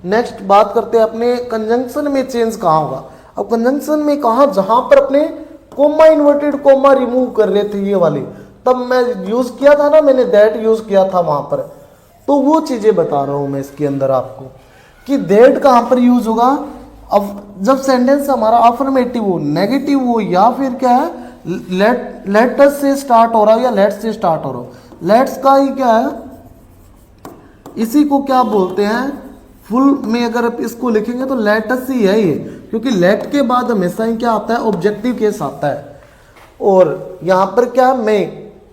Next बात करते हैं अपने कंजंक्शन में चेंज कहाँ होगा। अब कंजंक्शन में कहाँ, जहां पर अपने कोमा इन्वर्टेड कोमा रिमूव कर रहे थे ये वाली, तब मैं यूज किया था ना, मैंने दैट यूज किया था वहां पर। तो वो चीजें बता रहा हूं मैं इसके अंदर आपको कि दैट कहां पर यूज होगा। अब जब सेंटेंस हमारा अफर्मेटिव हो, नेगेटिव हो, या फिर क्या है लेट्स से स्टार्ट हो रहा हो या लेट्स से स्टार्ट हो रहा हो। लेट्स का ही क्या है, इसी को क्या बोलते हैं, फुल में अगर आप इसको लिखेंगे तो लेटस ही है ये, क्योंकि लेट के बाद हमेशा ही क्या आता है, ऑब्जेक्टिव केस आता है। और यहाँ पर क्या मे,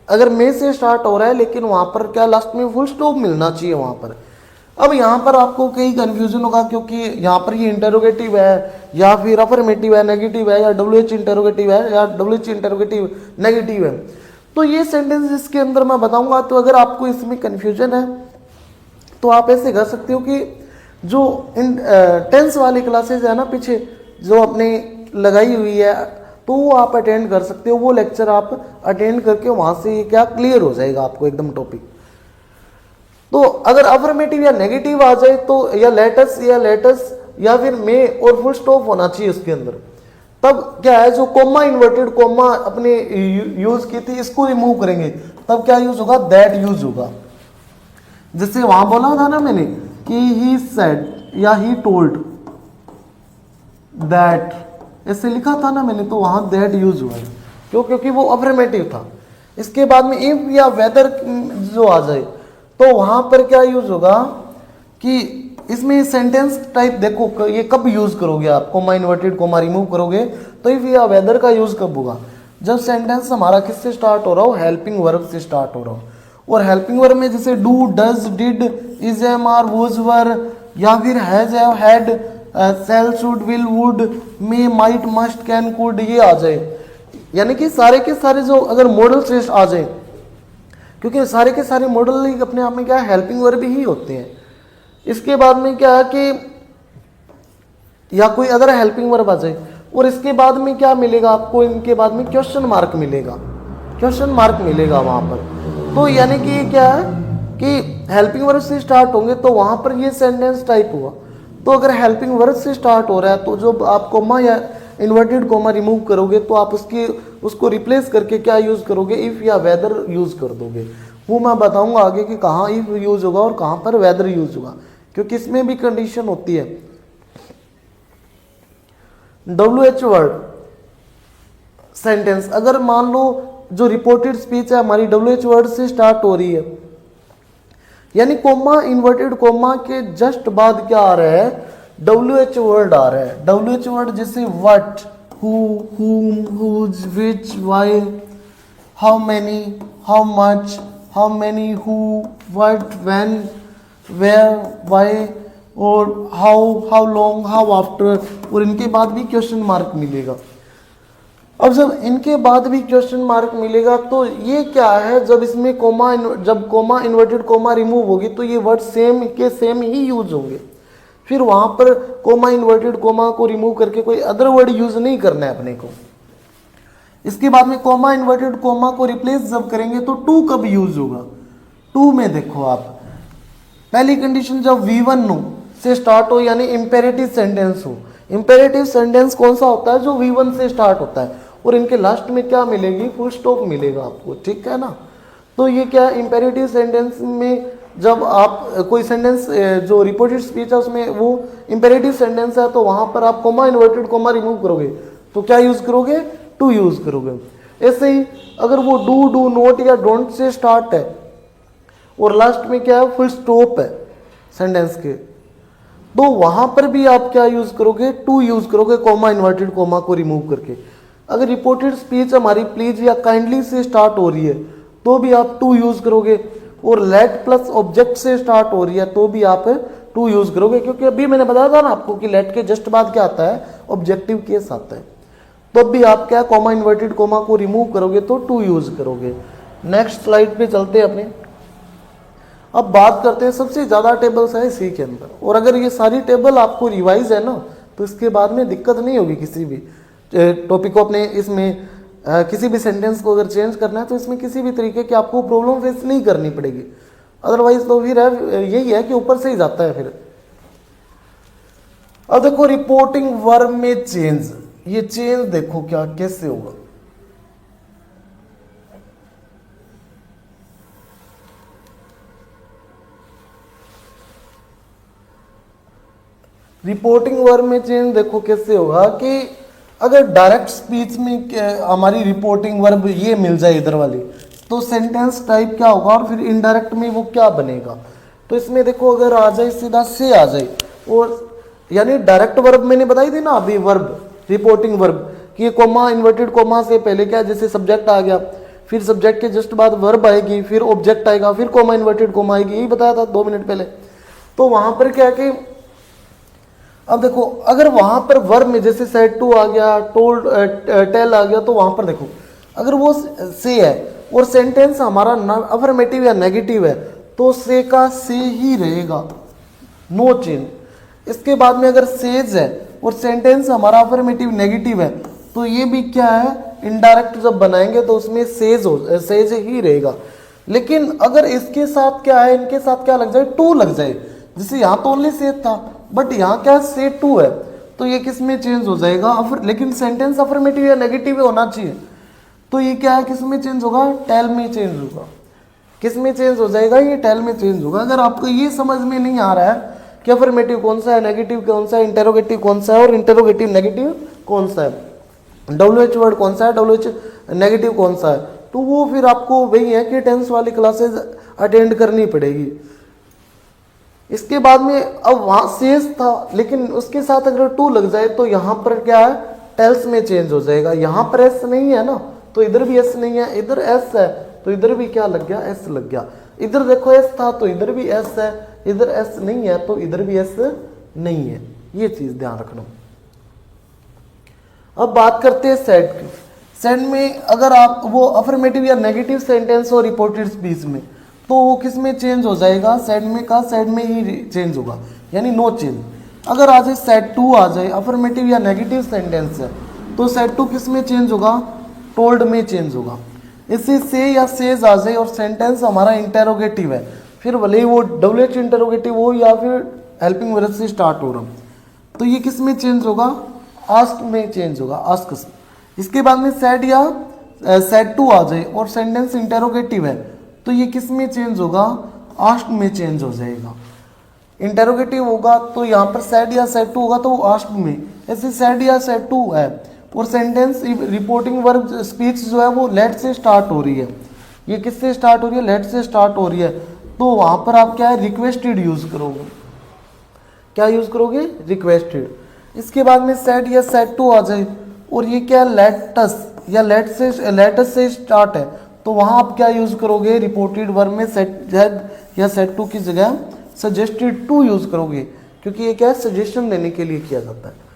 अगर मे से स्टार्ट हो रहा है लेकिन वहां पर क्या लास्ट में फुल स्टॉप मिलना चाहिए वहां पर। अब यहाँ पर आपको कई कंफ्यूजन होगा, क्योंकि यहाँ पर ये इंटरोगेटिव है या फिर अफर्मेटिव है, नेगेटिव है, या WH इंटरोगेटिव है या WH इंटरोगेटिव नेगेटिव है। तो ये सेंटेंस इसके अंदर मैं बताऊंगा। तो अगर आपको इसमें कंफ्यूजन है तो आप ऐसे कर सकते हो कि जो टेंस वाली क्लासेज है ना पीछे जो आपने लगाई हुई है, तो वो आप अटेंड कर सकते हो। वो लेक्चर आप अटेंड करके वहां से क्या क्लियर हो जाएगा आपको एकदम टॉपिक। तो अगर अफर्मेटिव या नेगेटिव आ जाए तो या लेटस या फिर मे और फुल स्टॉप होना चाहिए उसके अंदर। तब क्या है, जो कोमा इन्वर्टेड कोमा अपने यूज की थी इसको रिमूव करेंगे, तब क्या यूज होगा, दैट यूज होगा। जैसे वहां बोला था ना मैंने कि ही सेड या ही टोल्ड दैट, ऐसे लिखा था ना मैंने, तो वहां दैट यूज हुआ है। क्यों, क्योंकि वो अफर्मेटिव था। इसके बाद में इफ या वेदर जो आ जाए तो वहां पर क्या यूज होगा कि इसमें सेंटेंस टाइप देखो ये कब यूज करोगे आप, कोमा इन्वर्टेड कोमा रिमूव करोगे तो इफ या वेदर का यूज कब होगा, जब सेंटेंस हमारा किससे स्टार्ट हो रहा हो, हेल्पिंग वर्ब से स्टार्ट हो रहा हो। और हेल्पिंग वर्ब में जैसे do, does, did, is, am, are, was, were, या फिर has, have, had, shall, should, will, would, may, might, must, can, could, ये आ जाए। यानी कि सारे के सारे जो अगर मॉडल से आ जाए, क्योंकि सारे के सारे मॉडल ही अपने आप में क्या है, हेल्पिंग वर्ब ही होते हैं। इसके बाद में क्या है कि या कोई अदर हेल्पिंग वर्ब आ जाए, और इसके बाद में क्या मिलेगा आपको, इनके बाद में क्वेश्चन मार्क मिलेगा, क्वेश्चन मार्क मिलेगा वहां पर। तो यानी कि ये क्या है कि हेल्पिंग वर्ब से स्टार्ट होंगे तो वहां पर ये सेंटेंस टाइप हुआ। तो अगर हेल्पिंग वर्ब से स्टार्ट हो रहा है तो जो आप कोमा या इन्वर्टेड कोमा रिमूव करोगे तो आप उसको रिप्लेस करके क्या यूज करोगे, इफ या वेदर यूज कर दोगे। वो मैं बताऊंगा आगे कि कहाँ इफ यूज होगा और कहाँ पर वेदर यूज होगा, क्योंकि इसमें भी कंडीशन होती है। WH वर्ड सेंटेंस, अगर मान लो जो रिपोर्टेड स्पीच है हमारी WH वर्ड से स्टार्ट हो रही है, यानी कोमा इन्वर्टेड कोमा के जस्ट बाद क्या आ रहा है, WH वर्ड आ रहा है। WH वर्ड जैसे what, who, whom, whose, which, why, how many, how much, how many, who, what, when, where, why, और how long, how after, और इनके बाद भी क्वेश्चन मार्क मिलेगा। अब जब इनके बाद भी क्वेश्चन मार्क मिलेगा तो ये क्या है, जब इसमें जब कोमा इन्वर्टेड कोमा रिमूव होगी तो ये वर्ड सेम के सेम ही यूज होंगे। फिर वहां पर कोमा इन्वर्टेड कोमा को रिमूव करके कोई अदर वर्ड यूज नहीं करना है अपने को। इसके बाद में कोमा इन्वर्टेड कोमा को रिप्लेस जब करेंगे तो टू कब यूज होगा। टू में देखो आप, पहली कंडीशन जब V1 नो से स्टार्ट हो, यानी इंपेरेटिव सेंटेंस हो। इंपेरेटिव सेंटेंस कौन सा होता है, जो V1 से स्टार्ट होता है, और इनके लास्ट में क्या मिलेगी, फुल स्टॉप मिलेगा आपको, ठीक है ना। तो ये क्या है, इंपेरेटिव सेंटेंस में जब आप कोई सेंटेंस जो रिपोर्टेड स्पीच है उसमें वो इंपेरेटिव सेंटेंस है, तो वहां पर आप कोमा इन्वर्टेड कोमा रिमूव करोगे तो क्या यूज करोगे, टू यूज करोगे। ऐसे ही अगर वो डू नॉट या डोंट से स्टार्ट है और लास्ट में क्या है, फुल स्टॉप है सेंटेंस के, तो वहां पर भी आप क्या यूज करोगे, टू यूज करोगे, कोमा इन्वर्टेड कोमा को रिमूव करके। अगर रिपोर्टेड स्पीच हमारी प्लीज या काइंडली से स्टार्ट हो रही है तो भी आप टू यूज करोगे, और लेट प्लस ऑब्जेक्ट से स्टार्ट हो रही है तो भी आप टू यूज करोगे, क्योंकि अभी मैंने बताया था ना आपको कि लेट के जस्ट बाद क्या आता है, ऑब्जेक्टिव केस आता है। तो भी आप क्या कोमा इन्वर्टेड कोमा को रिमूव करोगे तो टू यूज करोगे। नेक्स्ट स्लाइड पे चलते हैं अपने। अब बात करते हैं, सबसे ज्यादा टेबल्स है इसी के अंदर, और अगर ये सारी टेबल आपको रिवाइज है ना तो इसके बाद में दिक्कत नहीं होगी किसी भी टॉपिक को अपने इसमें किसी भी सेंटेंस को अगर चेंज करना है तो इसमें किसी भी तरीके की आपको प्रॉब्लम फेस नहीं करनी पड़ेगी। अदरवाइज तो फिर यही है कि ऊपर से ही जाता है फिर। अब देखो रिपोर्टिंग वर्ब में चेंज, ये चेंज देखो क्या कैसे होगा। रिपोर्टिंग वर्ब में चेंज देखो कैसे होगा कि अगर डायरेक्ट स्पीच में हमारी रिपोर्टिंग वर्ब ये मिल जाए इधर वाली, तो सेंटेंस टाइप क्या होगा, और फिर इनडायरेक्ट में वो क्या बनेगा। तो इसमें देखो अगर आ जाए सीधा से आ जाए, और यानी डायरेक्ट वर्ब मैंने बताई थी ना अभी, वर्ब रिपोर्टिंग वर्ब कि कोमा इन्वर्टेड कोमा से पहले क्या, जैसे सब्जेक्ट आ गया, फिर सब्जेक्ट के जस्ट बाद वर्ब आएगी, फिर ऑब्जेक्ट आएगा, फिर कोमा इन्वर्टेड कोमा आएगी, यही बताया था 2 मिनट पहले। तो वहां पर क्या कि अब देखो अगर वहां पर वर्ब में जैसे सेड टू आ गया, टोल्ड टेल आ गया, तो वहां पर देखो अगर वो से है और सेंटेंस हमारा अफर्मेटिव या नेगेटिव है, तो से का से ही रहेगा, नो चेंज। इसके बाद में अगर सेज है और सेंटेंस हमारा अफर्मेटिव नेगेटिव है, तो ये भी क्या है, इनडायरेक्ट जब बनाएंगे तो उसमें सेज ही रहेगा। लेकिन अगर इसके साथ क्या है, इनके साथ क्या लग जाए, टू लग जाए, जैसे यहाँ तो ओनली सेज था बट यहाँ क्या से टू है, तो ये किस में चेंज हो जाएगा, लेकिन सेंटेंस अफर्मेटिव या नेगेटिव होना चाहिए, तो ये क्या है, किस में चेंज होगा, टेल में चेंज होगा। किस में चेंज हो जाएगा, ये टेल में चेंज होगा। अगर आपको ये समझ में नहीं आ रहा है कि अफर्मेटिव कौन सा है, नेगेटिव कौन सा है, इंटेरोगेटिव कौन सा है और इंटेरोगेटिव नेगेटिव कौन सा है, WH वर्ड कौन सा है, WH नेगेटिव कौन सा है, तो वो फिर आपको वही है कि टेंस वाली क्लासेज अटेंड करनी पड़ेगी। इसके बाद में अब वहां सेज था, लेकिन उसके साथ अगर टू लग जाए तो यहाँ पर क्या है, टेल्स में चेंज हो जाएगा। यहाँ पर एस नहीं है ना, तो इधर भी एस नहीं है, इधर एस है तो इधर भी क्या लग गया, एस लग गया। इधर देखो एस था तो इधर भी एस है, इधर एस नहीं है तो इधर भी एस नहीं है, ये चीज ध्यान रखना। अब बात करते हैं सेड की। सेड में अगर आप वो अफर्मेटिव या नेगेटिव सेंटेंस हो रिपोर्टेड स्पीच में, तो वो किस में चेंज हो जाएगा, सेड में का सेड में ही चेंज होगा, यानी नो चेंज। अगर आ जाए सेड टू आ जाए, अफर्मेटिव या नेगेटिव सेंटेंस है, तो सेड टू किस में चेंज होगा, टोल्ड में चेंज होगा। इससे से या सेज आ जाए और सेंटेंस हमारा इंटेरोगेटिव है, फिर भले ही वो WH इंटेरोगेटिव हो या फिर हेल्पिंग वर्ब से स्टार्ट हो रहा, तो ये किस में चेंज होगा, आस्क में चेंज होगा, आस्क। इसके बाद में सेड या सेड टू आ जाए और सेंटेंस इंटेरोगेटिव है, तो ये किस में चेंज होगा, आस्क में चेंज हो जाएगा। इंटेरोगेटिव होगा तो यहाँ पर सेड या सेड टू होगा तो आस्क में, ऐसे सेड या सेड टू है और सेंटेंस रिपोर्टिंग वर्ब स्पीच जो है वो लेट से स्टार्ट हो रही है, ये किससे स्टार्ट हो रही है, लेट से स्टार्ट हो रही है, तो वहां पर आप क्या है, रिक्वेस्टेड यूज करोगे। क्या यूज करोगे, रिक्वेस्टेड। इसके बाद में सेड या सेड टू आ जाए और ये क्या लेटस या लेटस से स्टार्ट है, तो वहां आप क्या यूज करोगे, रिपोर्टेड वर्ब में सेड या सेड टू की जगह सजेस्टेड टू यूज करोगे, क्योंकि ये क्या है, सजेशन देने के लिए किया जाता है।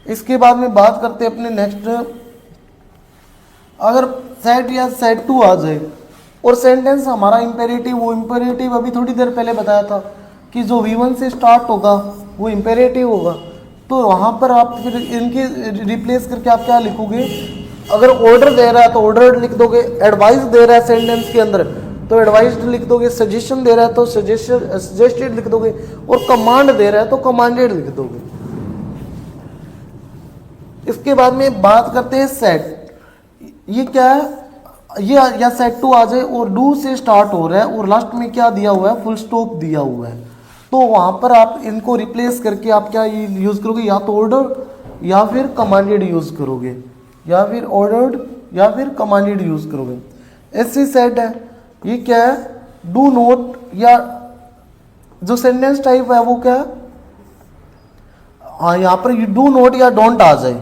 इसके बाद में बात करते हैं अपने नेक्स्ट, अगर सेड या सेड टू आ जाए और सेंटेंस हमारा इंपेरेटिव, वो इंपेरेटिव अभी थोड़ी देर पहले बताया था कि जो V1 से स्टार्ट होगा वो इंपेरेटिव होगा, तो वहां पर आप फिर इनके रिप्लेस करके आप क्या लिखोगे, अगर ऑर्डर दे रहा है तो ऑर्डर लिख दोगे, एडवाइस दे रहा है सेंटेंस के अंदर तो एडवाइस्ड लिख दोगे, सजेशन दे रहा है तो सजेस्टेड लिख दोगे, और कमांड दे रहा है तो कमांडेड लिख दोगे। इसके बाद में बात करते हैं सेट, ये क्या है, ये या सेट टू आ जाए और डू से स्टार्ट हो रहा है और लास्ट में क्या दिया हुआ है, फुल स्टॉप दिया हुआ है, तो वहां पर आप इनको रिप्लेस करके आप क्या यूज करोगे, या तो ऑर्डर या फिर कमांडेड यूज करोगे, या फिर ऑर्डर्ड या फिर कमांडेड यूज करोगे। ऐसी सेट है, ये क्या है, डू नॉट, या जो सेंटेंस टाइप है वो क्या है, हाँ यहाँ पर डू नॉट या डोंट आ जाए,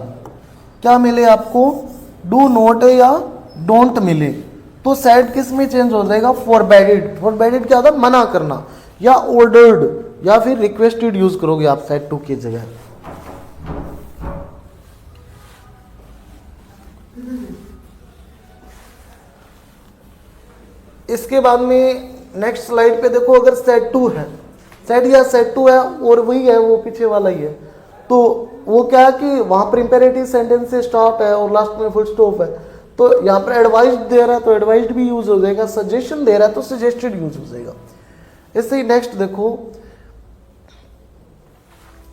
क्या मिले आपको, डू नॉट या डोंट मिले, तो सेड किस में चेंज हो जाएगा, फॉरबैडेड। फॉरबैडेड क्या होता है, मना करना, या ऑर्डर्ड या फिर रिक्वेस्टेड यूज करोगे आप सेड टू की जगह। इसके बाद में नेक्स्ट स्लाइड पे देखो, अगर सेड टू है, सेड या सेड टू है और वही है, वो पीछे वाला ही है, तो वो क्या है कि वहां पर इंपेरेटिव सेंटेंस से स्टार्ट है और लास्ट में फुल स्टॉप है, तो यहाँ पर एडवाइस्ड दे रहा है तो एडवाइस्ड भी यूज हो जाएगा, सजेशन दे रहा है तो सजेस्टेड यूज हो जाएगा। इससे ही नेक्स्ट देखो,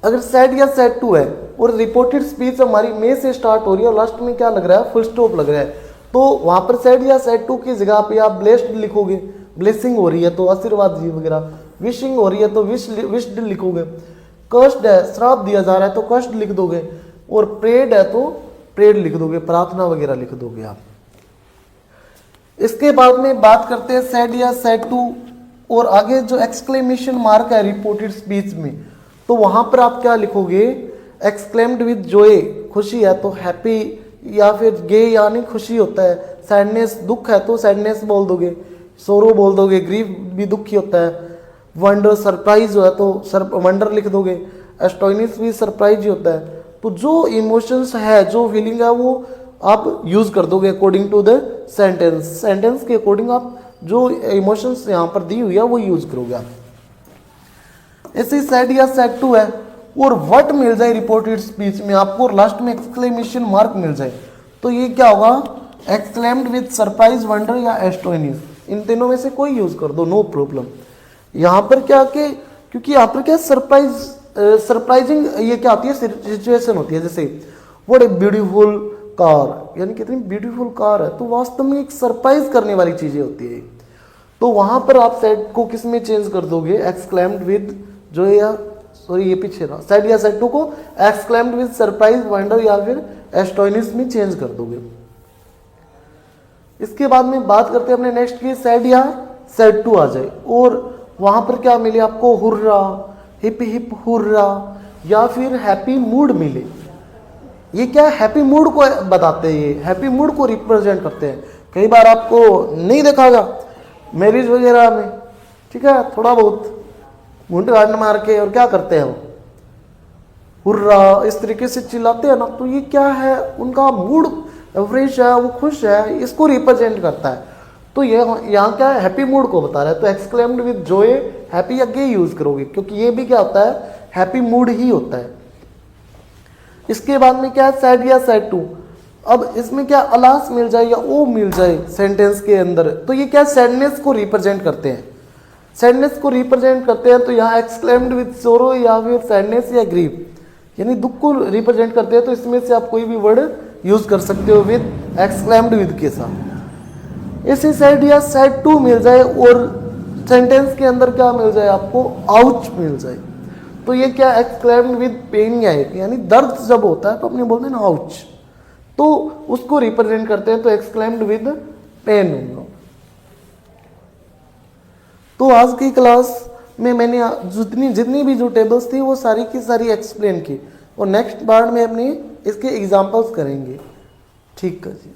अगर सेड या सेड टू है और रिपोर्टेड स्पीच हमारी मे से स्टार्ट हो रही है और लास्ट में क्या लग रहा है, फुल स्टॉप लग रहा है, तो वहां पर सेड या सेड टू की जगह पे आप ब्लेस्ड लिखोगे, ब्लेसिंग हो रही है तो आशीर्वाद जी वगैरह, विशिंग हो रही है तो विश्ड लिखोगे, कर्स्ड है श्राप दिया जा रहा है तो कर्स्ड लिख दोगे, और प्रेड है तो प्रेड लिख दोगे, प्रार्थना वगैरह लिख दोगे आप। इसके बाद में बात करते हैं सेड या सेड टू, और आगे जो एक्सक्लेमेशन मार्क है रिपोर्टेड स्पीच में, तो वहां पर आप क्या लिखोगे, एक्सक्लेम्ड विद जॉय, खुशी है तो हैप्पी, या फिर गे यानी खुशी होता है, सैडनेस दुख है तो सैडनेस बोल दोगे, सोरो बोल दोगे, ग्रीफ भी दुख ही होता है, वंडर सरप्राइज है तो वंडर लिख दोगे, एस्टोनिश भी सरप्राइज ही होता है। तो जो इमोशंस है, जो फीलिंग है, वो आप यूज कर दोगे according to the sentence, sentence के अकॉर्डिंग आप जो इमोशंस यहाँ पर दी हुई है वो यूज करोगे आप। ऐसे सेड या सेड टू है और व्हाट मिल जाए रिपोर्टेड स्पीच में आपको, और लास्ट में एक्सक्लेमेशन मार्क मिल जाए, तो ये क्या होगा, एक्सक्लेम्ड विद सरप्राइज, वंडर या एस्टोनिश, इन तीनों में से कोई यूज कर दो, नो प्रॉब्लम। यहाँ पर क्या कि क्योंकि यहाँ पर क्या सरप्राइजिंग ये क्या होती है, सिचुएशन होती है, जैसे व्हाट ए ब्यूटीफुल कार, यानी कितनी ब्यूटीफुल कार है, तो वास्तव में एक सरप्राइज करने वाली चीजें होती है। तो वहां पर आप सेड को किस में चेंज कर दोगे, एक्सक्लेम्ड विद जो, या सॉरी ये पीछे रहा, सेड या सेड टू को एक्सक्लेम्ड विद सरप्राइज, वंडर या फिर एस्टोनिश में चेंज कर दोगे। इसके बाद में बात करते हैं अपने नेक्स्ट की, सेड या सेड टू आ जाए और वहां पर क्या मिले आपको, हुर्रा, हिप हिप हुर्रा, या फिर हैप्पी मूड मिले। ये क्या हैप्पी मूड को बताते हैं, ये हैप्पी मूड को रिप्रेजेंट करते हैं। कई बार आपको नहीं देखा होगा मैरिज वगैरह में, ठीक है, थोड़ा बहुत घूंट घाट मार के और क्या करते हैं वो, हुर्रा इस तरीके से चिल्लाते हैं ना, तो ये क्या है, उनका मूड फ्रेश है, वो खुश है, इसको रिप्रेजेंट करता है। तो ये यहाँ क्या है, हैप्पी मूड को बता रहा है, तो एक्सक्लेम्ड विद जॉय, हैप्पी आगे यूज करोगे क्योंकि ये भी क्या होता है, हैप्पी मूड ही होता है। इसके बाद में क्या है, सैड या सैड टू। अब इसमें क्या अलास मिल जाए या ओ मिल जाए सेंटेंस के अंदर, तो ये क्या सैडनेस को रिप्रेजेंट करते हैं, सैडनेस को रिप्रेजेंट करते हैं। तो यहाँ एक्सक्लेम्ड विद सोरो या फिर सैडनेस या ग्रीफ, यानी दुख को रिप्रेजेंट करते हैं, तो इसमें से आप कोई भी वर्ड यूज कर सकते हो विद एक्सक्लेम्ड विद के साथ। इसी सैड या सैड टू मिल जाए और सेंटेंस के अंदर क्या मिल जाए आपको, आउच मिल जाए, तो ये क्या एक्सक्लेम्ड विद पेन या एक, यानी दर्द जब होता है तो अपने बोलते हैं ना आउच, तो उसको रिप्रेजेंट करते हैं, तो एक्सक्लेम्ड विद पेन होगा। तो आज की क्लास में मैंने जितनी भी जो टेबल्स थी वो सारी की सारी एक्सप्लेन की, और नेक्स्ट पार्ट में अपनी इसके एग्जांपल्स करेंगे। ठीक है जी।